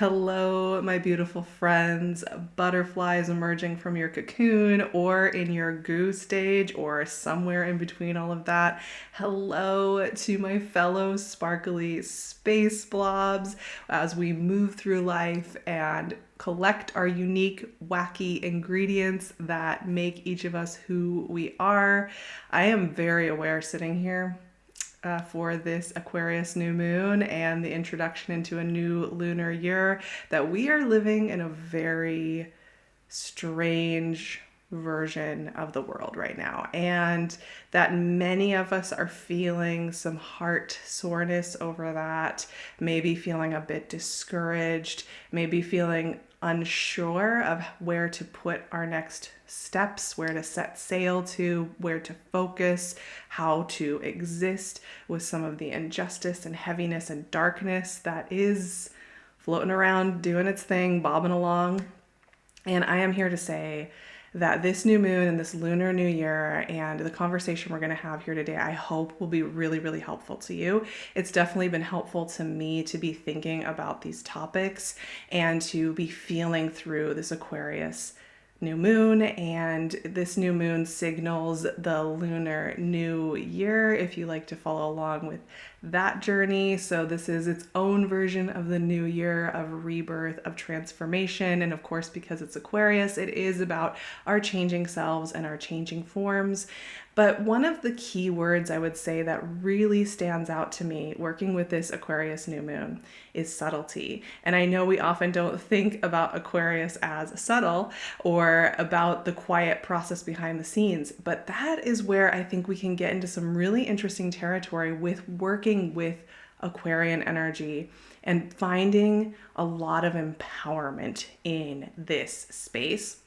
Hello, my beautiful friends, butterflies emerging from your cocoon or in your goo stage or somewhere in between all of that. Hello to my fellow sparkly space blobs as we move through life and collect our unique, wacky ingredients that make each of us who we are. I am very aware sitting here for this Aquarius New Moon and the introduction into a new lunar year that we are living in a very strange version of the world right now, and that many of us are feeling some heart soreness over that, maybe feeling a bit discouraged, maybe feeling unsure of where to put our next steps, where to set sail to, where to focus, how to exist with some of the injustice and heaviness and darkness that is floating around, doing its thing, bobbing along. And I am here to say that this new moon and this Lunar New Year and the conversation we're going to have here today, I hope will be really, really helpful to you. It's definitely been helpful to me to be thinking about these topics and to be feeling through this Aquarius new moon, and this new moon signals the Lunar New Year if you like to follow along with that journey. So this is its own version of the new year, of rebirth, of transformation, and of course, because it's Aquarius, it is about our changing selves and our changing forms. But one of the key words I would say that really stands out to me working with this Aquarius new moon is subtlety. And I know we often don't think about Aquarius as subtle or about the quiet process behind the scenes, but that is where I think we can get into some really interesting territory with working with Aquarian energy and finding a lot of empowerment in this space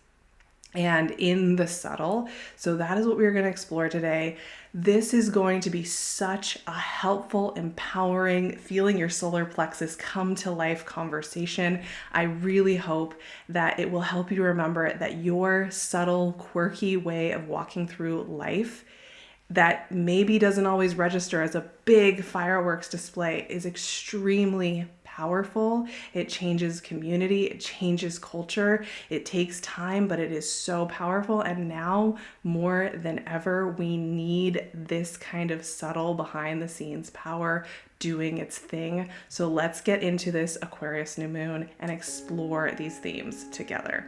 and in the subtle. So that is what we're going to explore today. This is going to be such a helpful, empowering, feeling your solar plexus come to life conversation. I really hope that it will help you remember that your subtle, quirky way of walking through life that maybe doesn't always register as a big fireworks display is extremely powerful. It changes community, it changes culture. It takes time, but it is so powerful. And now more than ever, we need this kind of subtle behind the scenes power doing its thing. So let's get into this Aquarius new moon and explore these themes together.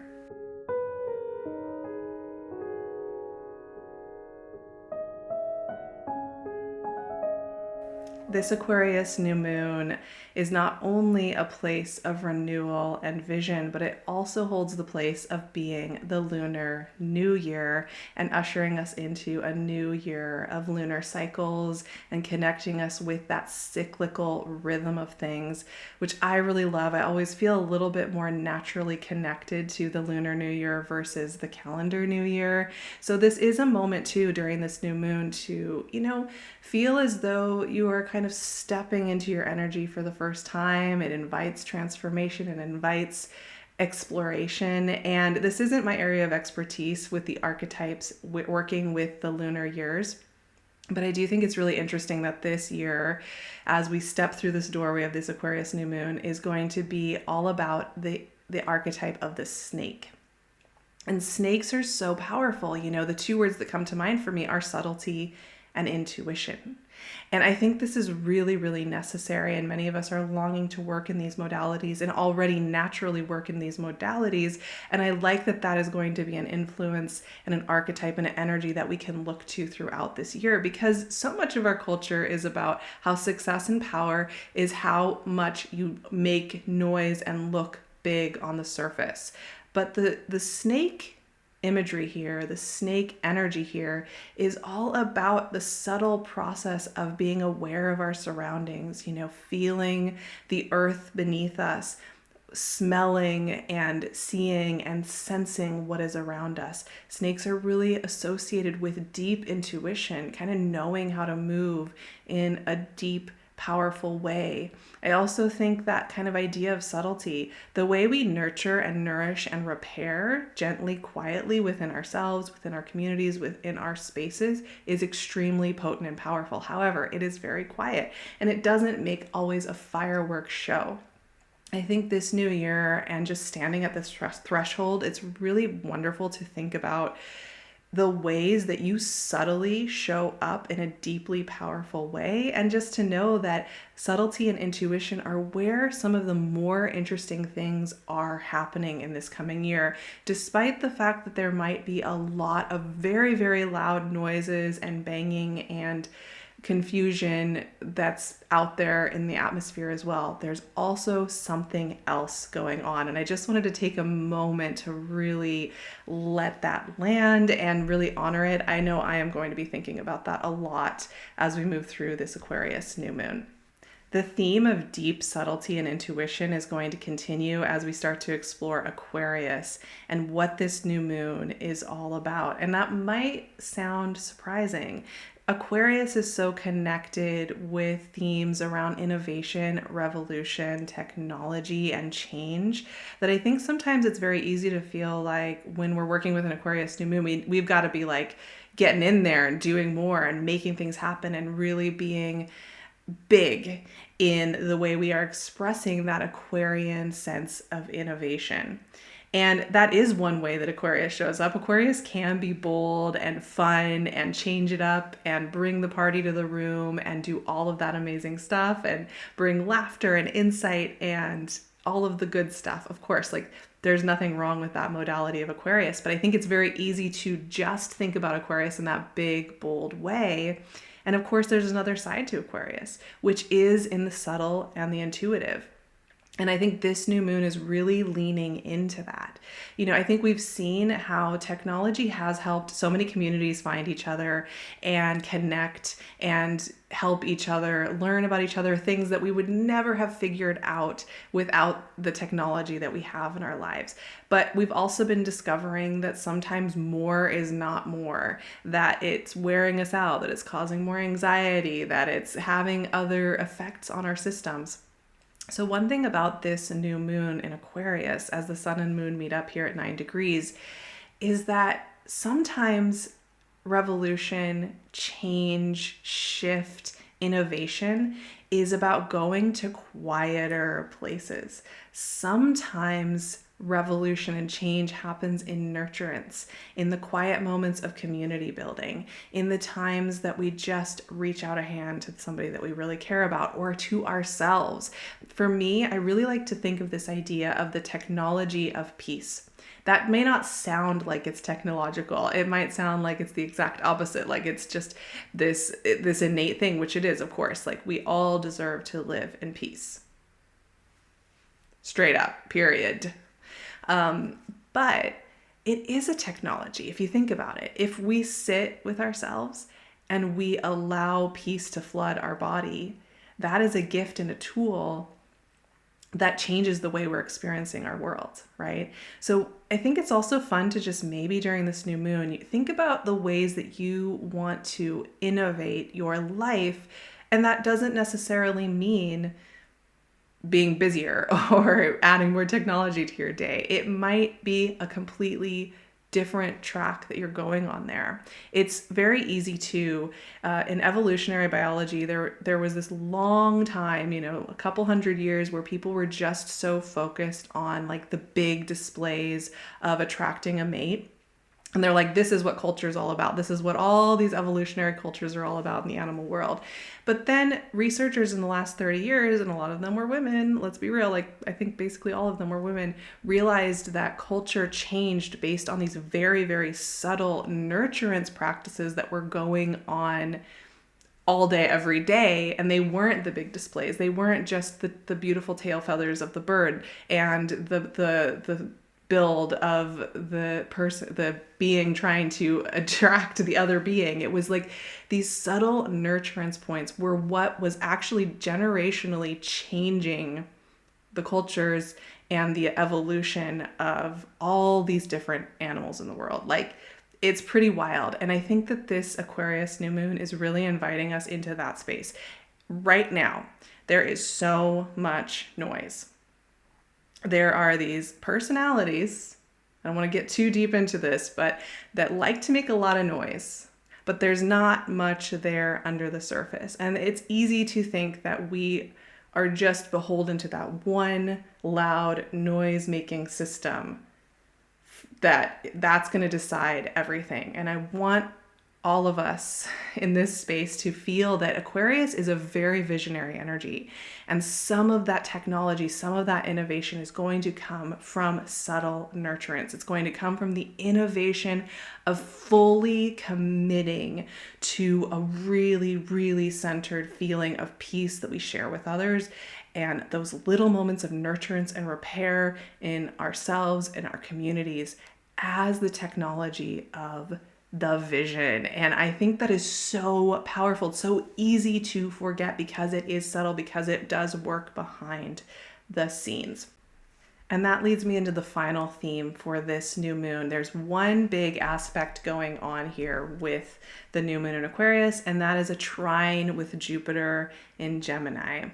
This Aquarius new moon is not only a place of renewal and vision, but it also holds the place of being the Lunar New Year and ushering us into a new year of lunar cycles and connecting us with that cyclical rhythm of things, which I really love. I always feel a little bit more naturally connected to the Lunar New Year versus the calendar New Year. So this is a moment too during this new moon to, feel as though you are kind of stepping into your energy for the first time. It invites transformation, it invites exploration. And this isn't my area of expertise with the archetypes, working with the lunar years. But I do think it's really interesting that this year, as we step through this doorway of this Aquarius new moon, is going to be all about the archetype of the snake. And snakes are so powerful. The two words that come to mind for me are subtlety and intuition. And I think this is really, really necessary. And many of us are longing to work in these modalities and already naturally work in these modalities. And I like that that is going to be an influence and an archetype and an energy that we can look to throughout this year, because so much of our culture is about how success and power is how much you make noise and look big on the surface. But the snake imagery here, the snake energy here, is all about the subtle process of being aware of our surroundings, feeling the earth beneath us, smelling and seeing and sensing what is around us. Snakes are really associated with deep intuition, kind of knowing how to move in a deep, powerful way. I also think that kind of idea of subtlety, the way we nurture and nourish and repair gently, quietly within ourselves, within our communities, within our spaces, is extremely potent and powerful. However, it is very quiet and it doesn't make always a fireworks show. I think this new year and just standing at this threshold, it's really wonderful to think about the ways that you subtly show up in a deeply powerful way, and just to know that subtlety and intuition are where some of the more interesting things are happening in this coming year, despite the fact that there might be a lot of very, very loud noises and banging and confusion that's out there in the atmosphere as well. There's also something else going on. And I just wanted to take a moment to really let that land and really honor it. I know I am going to be thinking about that a lot as we move through this Aquarius new moon. The theme of deep subtlety and intuition is going to continue as we start to explore Aquarius and what this new moon is all about. And that might sound surprising. Aquarius is so connected with themes around innovation, revolution, technology, and change that I think sometimes it's very easy to feel like when we're working with an Aquarius new moon, we've got to be like getting in there and doing more and making things happen and really being big in the way we are expressing that Aquarian sense of innovation. And that is one way that Aquarius shows up. Aquarius can be bold and fun and change it up and bring the party to the room and do all of that amazing stuff and bring laughter and insight and all of the good stuff. Of course, like there's nothing wrong with that modality of Aquarius, but I think it's very easy to just think about Aquarius in that big, bold way. And of course, there's another side to Aquarius, which is in the subtle and the intuitive. And I think this new moon is really leaning into that. You know, I think we've seen how technology has helped so many communities find each other and connect and help each other, learn about each other, things that we would never have figured out without the technology that we have in our lives. But we've also been discovering that sometimes more is not more, that it's wearing us out, that it's causing more anxiety, that it's having other effects on our systems. So one thing about this new moon in Aquarius, as the sun and moon meet up here at 9 degrees, is that sometimes revolution, change, shift, innovation is about going to quieter places. Sometimes revolution and change happens in nurturance, in the quiet moments of community building, in the times that we just reach out a hand to somebody that we really care about or to ourselves. For me, I really like to think of this idea of the technology of peace. That may not sound like it's technological. It might sound like it's the exact opposite, like it's just this innate thing, which it is, of course. Like we all deserve to live in peace. Straight up, period. But it is a technology, if you think about it. If we sit with ourselves and we allow peace to flood our body, that is a gift and a tool that changes the way we're experiencing our world, right? So I think it's also fun to just maybe during this new moon, you think about the ways that you want to innovate your life. And that doesn't necessarily mean being busier or adding more technology to your day. It might be a completely different track that you're going on there. It's very easy to, in evolutionary biology, there was this long time, a couple hundred years where people were just so focused on like the big displays of attracting a mate. And they're like, this is what culture is all about. This is what all these evolutionary cultures are all about in the animal world. But then researchers in the last 30 years, and a lot of them were women, let's be real, like I think basically all of them were women, realized that culture changed based on these very, very subtle nurturance practices that were going on all day, every day. And they weren't the big displays. They weren't just the beautiful tail feathers of the bird and the build of the being trying to attract the other being. It was like these subtle nurturance points were what was actually generationally changing the cultures and the evolution of all these different animals in the world. Like, it's pretty wild. And I think that this Aquarius new moon is really inviting us into that space. Right now, there is so much noise. There are these personalities, I don't want to get too deep into this, but that like to make a lot of noise, but there's not much there under the surface. And it's easy to think that we are just beholden to that one loud noise making system that's going to decide everything. And I want all of us in this space to feel that Aquarius is a very visionary energy. And some of that technology, some of that innovation is going to come from subtle nurturance. It's going to come from the innovation of fully committing to a really, really centered feeling of peace that we share with others. And those little moments of nurturance and repair in ourselves and our communities as the technology of the vision. And I think that is so powerful. It's so easy to forget because it is subtle, because it does work behind the scenes. And that leads me into the final theme for this new moon. There's one big aspect going on here with the new moon in Aquarius, and that is a trine with Jupiter in Gemini.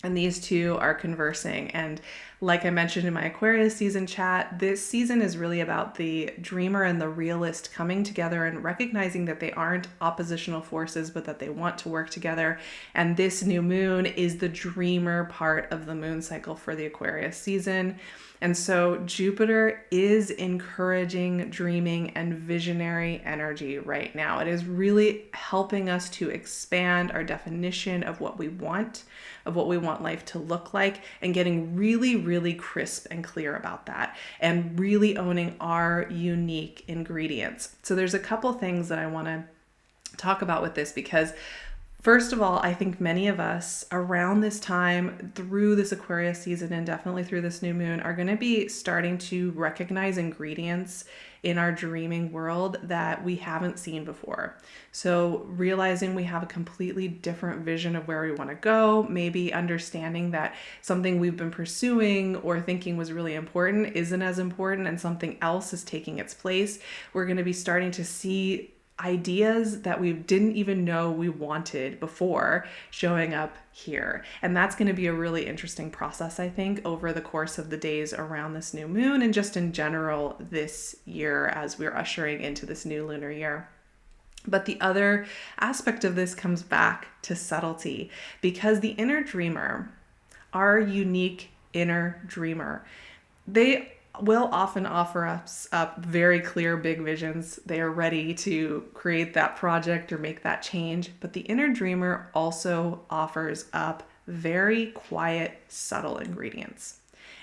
And these two are conversing. And like I mentioned in my Aquarius season chat, this season is really about the dreamer and the realist coming together and recognizing that they aren't oppositional forces, but that they want to work together. And this new moon is the dreamer part of the moon cycle for the Aquarius season. And so Jupiter is encouraging dreaming and visionary energy right now. It is really helping us to expand our definition of what we want life to look like, and getting really, really crisp and clear about that, and really owning our unique ingredients. So there's a couple things that I want to talk about with this, because first of all, I think many of us around this time, through this Aquarius season and definitely through this new moon, are going to be starting to recognize ingredients in our dreaming world that we haven't seen before. So realizing we have a completely different vision of where we want to go, maybe understanding that something we've been pursuing or thinking was really important isn't as important and something else is taking its place. We're going to be starting to see ideas that we didn't even know we wanted before showing up here. And that's going to be a really interesting process, I think, over the course of the days around this new moon and just in general this year as we're ushering into this new lunar year. But the other aspect of this comes back to subtlety, because the inner dreamer, our unique inner dreamer, they will often offer us up very clear, big visions. They are ready to create that project or make that change. But the inner dreamer also offers up very quiet, subtle ingredients.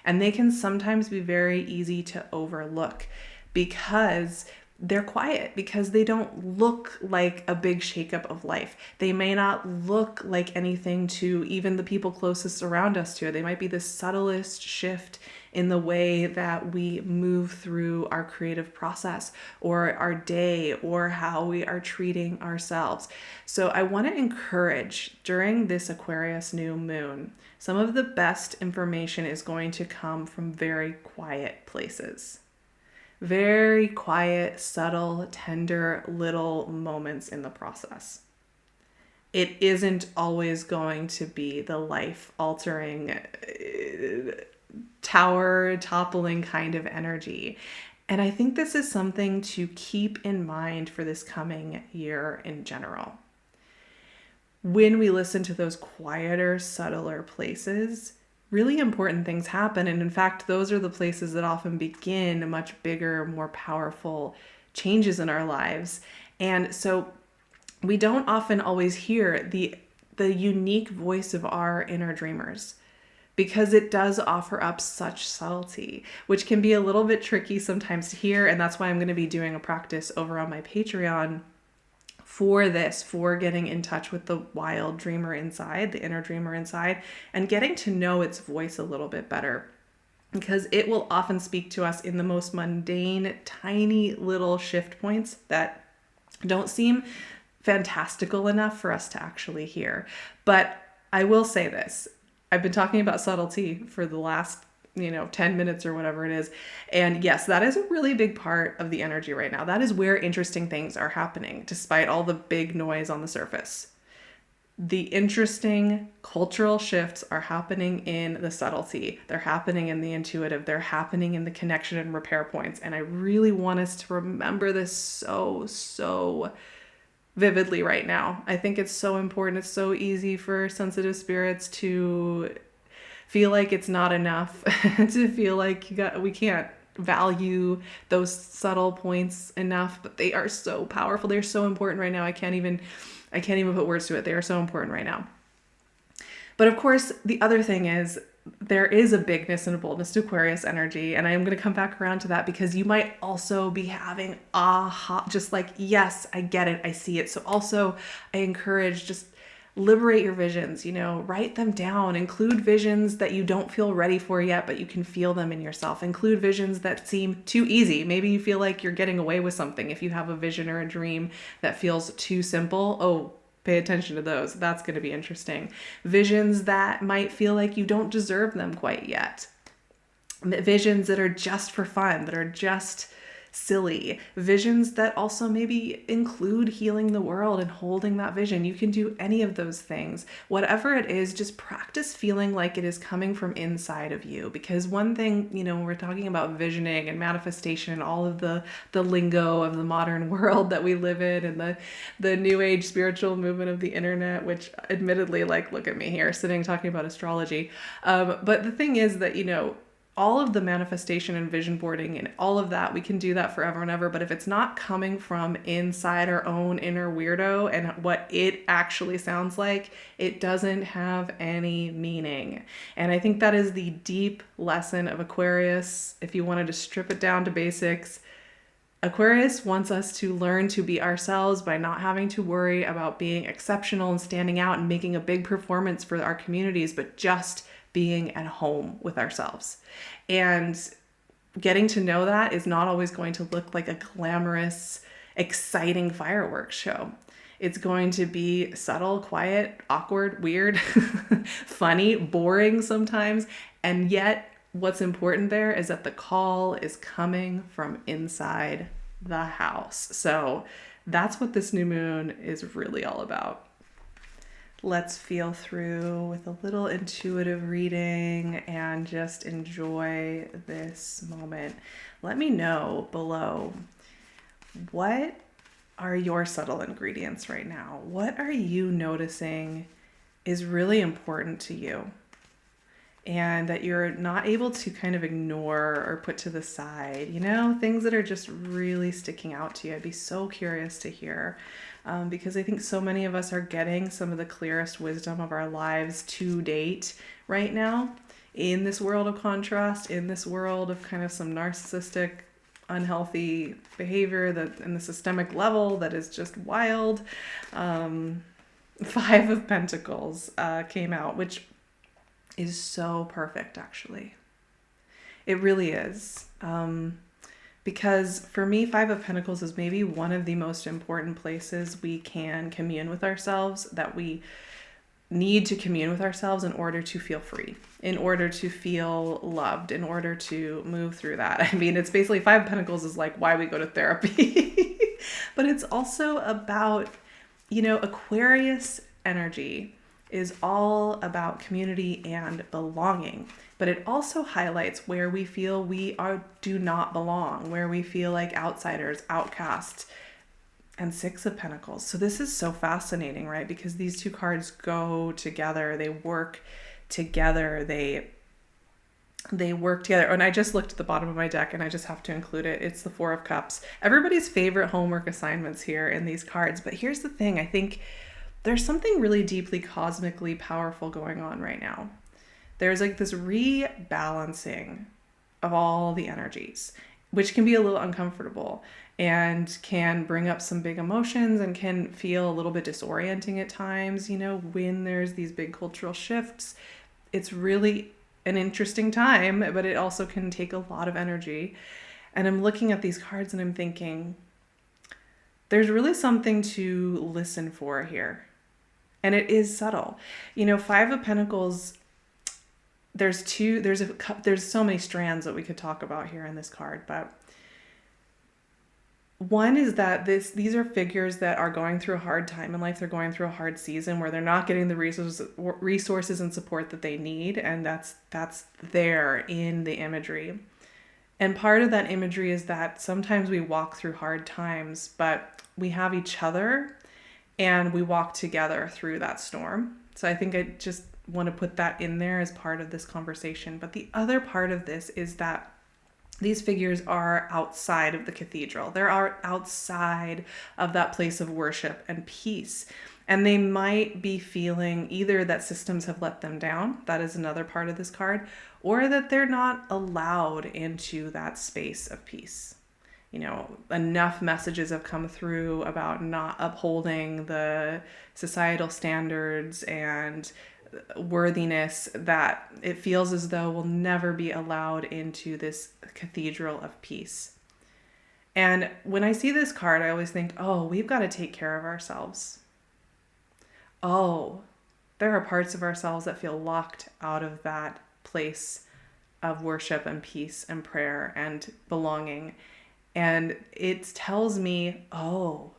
And they can sometimes be very easy to overlook because they're quiet, because they don't look like a big shakeup of life. They may not look like anything to even the people closest around us to it. They might be the subtlest shift in the way that we move through our creative process or our day or how we are treating ourselves. So I want to encourage, during this Aquarius new moon, some of the best information is going to come from very quiet places. Very quiet, subtle, tender little moments in the process. It isn't always going to be the life-altering, tower-toppling kind of energy. And I think this is something to keep in mind for this coming year in general. When we listen to those quieter, subtler places, really important things happen. And in fact, those are the places that often begin much bigger, more powerful changes in our lives. And so we don't often always hear the unique voice of our inner dreamers, because it does offer up such subtlety, which can be a little bit tricky sometimes to hear. And that's why I'm going to be doing a practice over on my Patreon for this, for getting in touch with the wild dreamer inside, the inner dreamer inside, and getting to know its voice a little bit better, because it will often speak to us in the most mundane, tiny little shift points that don't seem fantastical enough for us to actually hear. But I will say this. I've been talking about subtlety for the last 10 minutes or whatever it is. And yes, that is a really big part of the energy right now. That is where interesting things are happening, despite all the big noise on the surface. The interesting cultural shifts are happening in the subtlety. They're happening in the intuitive. They're happening in the connection and repair points. And I really want us to remember this so vividly right now. I think it's so important. It's so easy for sensitive spirits to feel like it's not enough, to feel like we can't value those subtle points enough, but they are so powerful. They're so important right now. I can't even put words to it. They are so important right now. But of course, the other thing is there is a bigness and a boldness to Aquarius energy. And I am going to come back around to that because you might also be having aha, just like, yes, I get it. I see it. So also I encourage just liberate your visions, write them down, include visions that you don't feel ready for yet, but you can feel them in yourself. Include visions that seem too easy. Maybe you feel like you're getting away with something. If you have a vision or a dream that feels too simple, oh, pay attention to those. That's going to be interesting. Visions that might feel like you don't deserve them quite yet. Visions that are just for fun, that are just silly. Visions that also maybe include healing the world and holding that vision. You can do any of those things. Whatever it is, just practice feeling like it is coming from inside of you. Because one thing, when we're talking about visioning and manifestation, all of the lingo of the modern world that we live in, and the new age spiritual movement of the internet, which admittedly, like, look at me here sitting talking about astrology. But the thing is that, all of the manifestation and vision boarding and all of that, we can do that forever and ever. But if it's not coming from inside our own inner weirdo and what it actually sounds like, it doesn't have any meaning. And I think that is the deep lesson of Aquarius. If you wanted to strip it down to basics, Aquarius wants us to learn to be ourselves by not having to worry about being exceptional and standing out and making a big performance for our communities, but just being at home with ourselves. And getting to know that is not always going to look like a glamorous, exciting fireworks show. It's going to be subtle, quiet, awkward, weird, funny, boring sometimes. And yet, what's important there is that the call is coming from inside the house. So that's what this new moon is really all about. Let's feel through with a little intuitive reading and just enjoy this moment. Let me know below, what are your subtle ingredients right now? What are you noticing is really important to you and that you're not able to kind of ignore or put to the side? Things that are just really sticking out to you. I'd be so curious to hear. Because I think so many of us are getting some of the clearest wisdom of our lives to date right now in this world of contrast, in this world of kind of some narcissistic, unhealthy behavior that in the systemic level that is just wild. Five of Pentacles came out, which is so perfect, actually. It really is. Because for me, Five of Pentacles is maybe one of the most important places we can commune with ourselves, that we need to commune with ourselves in order to feel free, in order to feel loved, in order to move through that. I mean, it's basically Five of Pentacles is like why we go to therapy. But it's also about, Aquarius energy is all about community and belonging. But it also highlights where we feel do not belong, where we feel like outsiders, outcasts, and Six of Pentacles. So this is so fascinating, right? Because these two cards go together. They work together. They work together. And I just looked at the bottom of my deck and I just have to include it. It's the Four of Cups. Everybody's favorite homework assignments here in these cards. But here's the thing. I think there's something really deeply cosmically powerful going on right now. There's like this rebalancing of all the energies, which can be a little uncomfortable and can bring up some big emotions and can feel a little bit disorienting at times, when there's these big cultural shifts. It's really an interesting time, but it also can take a lot of energy. And I'm looking at these cards and I'm thinking, there's really something to listen for here. And it is subtle. Five of Pentacles, there's so many strands that we could talk about here in this card, but one is that these are figures that are going through a hard time in life. They're going through a hard season where they're not getting the resources and support that they need, and that's there in the imagery. And part of that imagery is that sometimes we walk through hard times, but we have each other and we walk together through that storm. So I think I just want to put that in there as part of this conversation. But the other part of this is that these figures are outside of the cathedral. They're outside of that place of worship and peace. And they might be feeling either that systems have let them down, that is another part of this card, or that they're not allowed into that space of peace. You know, enough messages have come through about not upholding the societal standards and worthiness that it feels as though we'll never be allowed into this cathedral of peace. And when I see this card, I always think, oh, we've got to take care of ourselves. Oh, there are parts of ourselves that feel locked out of that place of worship and peace and prayer and belonging. And it tells me, oh,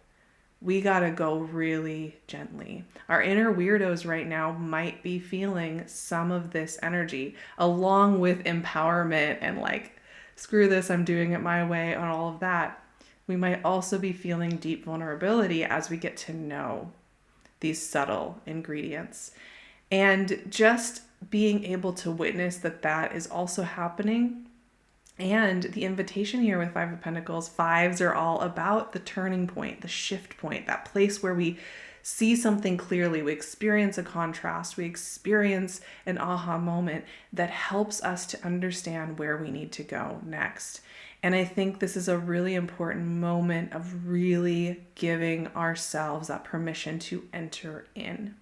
we got to go really gently. Our inner weirdos right now might be feeling some of this energy, along with empowerment and like, screw this, I'm doing it my way, and all of that. We might also be feeling deep vulnerability as we get to know these subtle ingredients. And just being able to witness that that is also happening. And the invitation here with Five of Pentacles, fives are all about the turning point, the shift point, that place where we see something clearly, we experience a contrast, we experience an aha moment that helps us to understand where we need to go next. And I think this is a really important moment of really giving ourselves that permission to enter in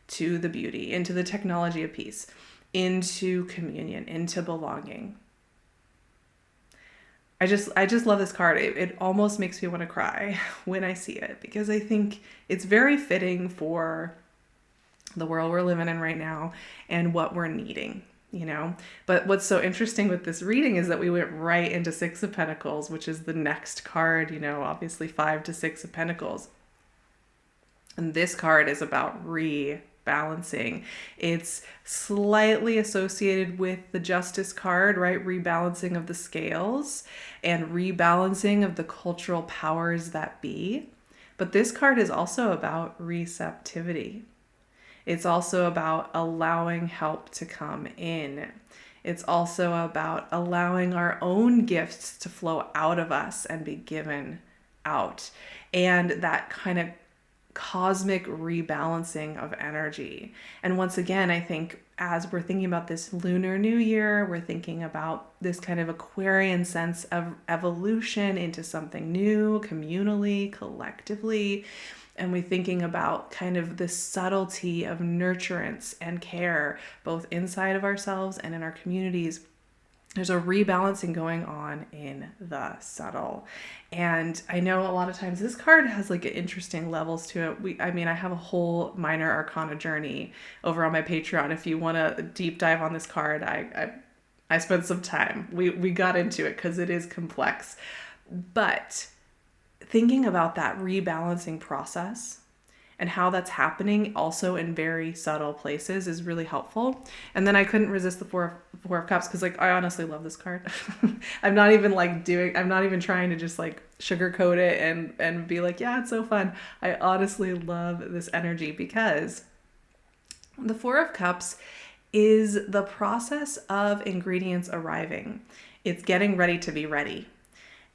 to the beauty, into the technology of peace, into communion, into belonging. I just love this card. It almost makes me want to cry when I see it, because I think it's very fitting for the world we're living in right now and what we're needing, you know. But what's so interesting with this reading is that we went right into Six of Pentacles, which is the next card, you know, obviously 5 to 6 of Pentacles. And this card is about rebalancing. It's slightly associated with the Justice card, right? Rebalancing of the scales and rebalancing of the cultural powers that be. But this card is also about receptivity. It's also about allowing help to come in. It's also about allowing our own gifts to flow out of us and be given out. And that kind of cosmic rebalancing of energy. And once again, I think as we're thinking about this Lunar New Year, we're thinking about this kind of Aquarian sense of evolution into something new, communally, collectively. And we're thinking about kind of the subtlety of nurturance and care, both inside of ourselves and in our communities. There's a rebalancing going on in the subtle. And I know a lot of times this card has like interesting levels to it. I have a whole minor arcana journey over on my Patreon. If you want to deep dive on this card, I spent some time. We got into it because it is complex. But thinking about that rebalancing process and how that's happening also in very subtle places is really helpful. And then I couldn't resist the Four of Cups because like I honestly love this card. I'm not even trying to just like sugarcoat it and be like, yeah, it's so fun. I honestly love this energy because the Four of Cups is the process of ingredients arriving. It's getting ready to be ready.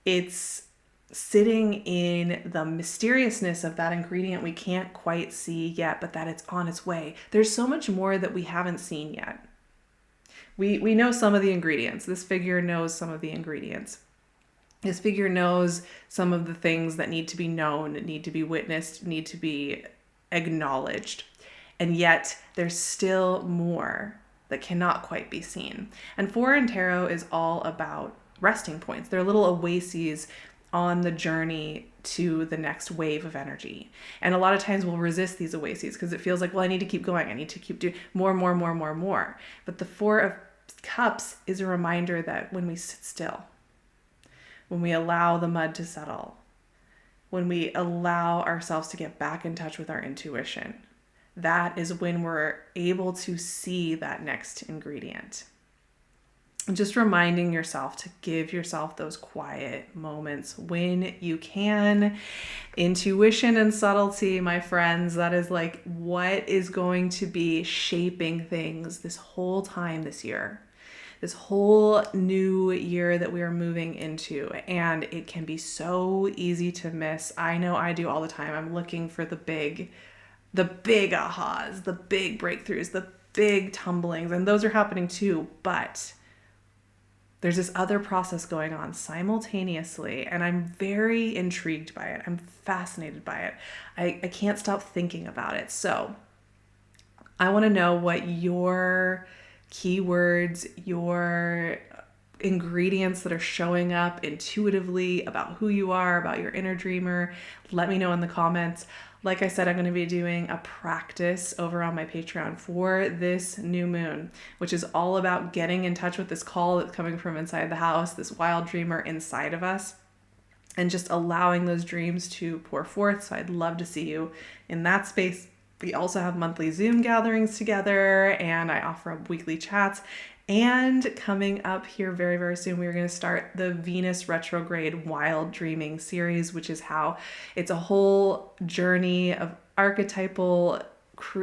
It's sitting in the mysteriousness of that ingredient we can't quite see yet, but that it's on its way. There's so much more that we haven't seen yet. We know some of the ingredients. This figure knows some of the ingredients. This figure knows some of the things that need to be known, need to be witnessed, need to be acknowledged. And yet there's still more that cannot quite be seen. And Four in Tarot is all about resting points. They're little oases on the journey to the next wave of energy. And a lot of times we'll resist these oases because it feels like, well, I need to keep going. I need to keep doing more. But the Four of Cups is a reminder that when we sit still, when we allow the mud to settle, when we allow ourselves to get back in touch with our intuition, that is when we're able to see that next ingredient. just reminding yourself to give yourself those quiet moments when you can. Intuition and subtlety, my friends, that is like what is going to be shaping things this whole time this year. This whole new year that we are moving into, and it can be so easy to miss. I know I do all the time. I'm looking for the big ahas, the big breakthroughs, the big tumblings, and those are happening too, but there's this other process going on simultaneously, and I'm very intrigued by it. I'm fascinated by it. I can't stop thinking about it. So I want to know what your keywords, your ingredients that are showing up intuitively about who you are, about your inner dreamer. Let me know in the comments. Like I said, I'm going to be doing a practice over on my Patreon for this new moon, which is all about getting in touch with this call that's coming from inside the house, this wild dreamer inside of us, and just allowing those dreams to pour forth. So I'd love to see you in that space. We also have monthly Zoom gatherings together, and I offer up weekly chats. And coming up here very, very soon, we're going to start the Venus retrograde wild dreaming series, which is how it's a whole journey of archetypal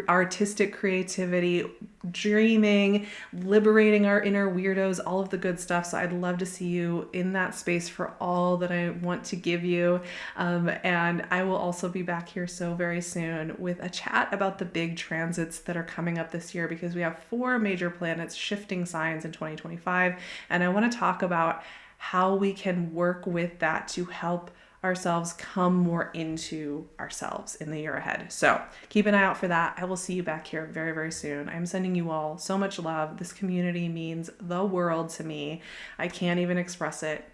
artistic creativity, dreaming, liberating our inner weirdos, all of the good stuff. So I'd love to see you in that space for all that I want to give you. And I will also be back here so very soon with a chat about the big transits that are coming up this year, because we have 4 major planets shifting signs in 2025. And I want to talk about how we can work with that to help ourselves come more into ourselves in the year ahead. So keep an eye out for that. I will see you back here very, very soon. I'm sending you all so much love. This community means the world to me. I can't even express it.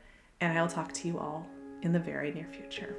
And I'll talk to you all in the very near future.